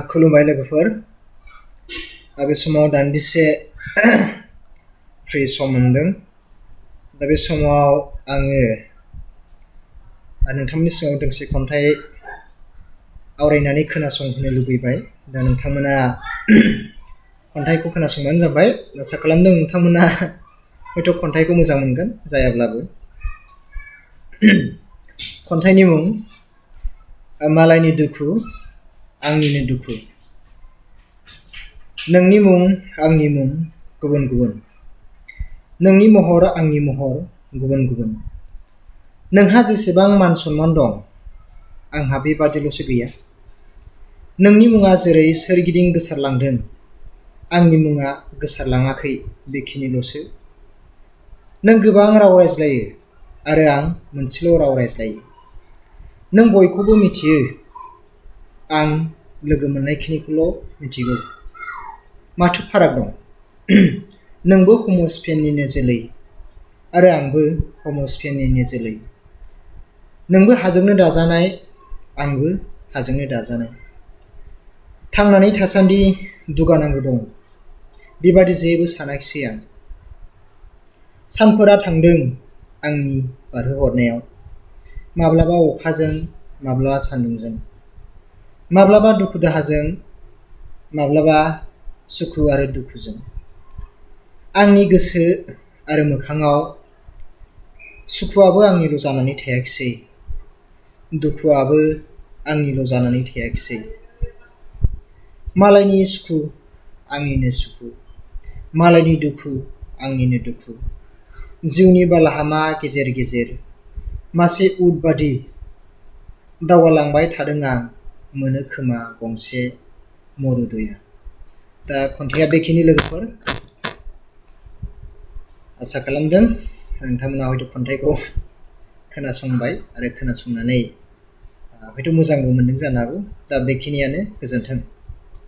खुलुमबाय लोगोफोर। बे समाव दान्दिसे फ्रि सम मोनदों। दा बे समाव आङो नोंथांमोननि सिगाङाव दोंसे खन्थाइ आवरायनानै खोनासंहोनो लुबैबाय। दा नोंथांमोना खन्थाइखौ खोनासंबानो जाबाय। आसा खालामदों नोंथांमोना हयथ' खन्थाइखौ मोजां मोनगोन, जायाब्लाबो। खन्थाइनि मुं मालायनि दुखु आंनिनो दुखु। नोंनि मुं आंनि मुं गुबुन गुबुन, नोंनि महर आंनि महर गुबुन गुबुन। नोंहा जेसेबां मान सन्मान दं, आंहा बेबादिल'सो गैया। नोंनि मुङा जेरै सोरगिदिं गोसारलांदों, आंनि मुङा गोसारलाङाखै, बेखिनिल'सो। नों गोबां राव रायज्लायो आरो आं मोनसेल' राव रायज्लायो। नों बयखौबो मिथियो, आं लोगो मोननायखिनिखौल' मिथिगौ। माथो फाराग दं? नोंबो हम'स्पेनिनो जोलै आरो आंबो हम'स्पेनिनो जोलै। नोंबो हाजोंनो दाजानाय, आंबो हाजोंनो दाजानाय। थांनानै थासान्दि दुगानांगौ दं, बेबादि जेबो सानाखिसै आं। सानफोरा थांदों आंनि बारहोहरनायाव, माब्लाबा अखाजों, माब्लाबा सान्दुंजों, माब्लाबा दुखु दाहाजों, माब्लाबा सुखु आरो दुखुजों। आंनि गोसो आरो मोखाङाव सुखुआबो आंनिल' जानानै थायाखिसै, दुखुआबो आंनिल' जानानै थायाखिसै। मालायनि सुखु आंनिनो सुखु, मालायनि दुखु आंनिनो दुखु। जिउनि बालाहामा गेजेर गेजेर मासे उट बादि दावगालांबाय थादों आं, मोनो खोमा गंसे मरुदया। दा खन्थाइया बेखिनि लोगोफोर। आसा खालामदों नोंथांमोना हयथ' खन्थाइखौ खोनासंबाय आरो खोनासंनानै हयथ' मोजांबो मोनदों जानो हागौ। दा बेखिनियानो, गोजोन्थों।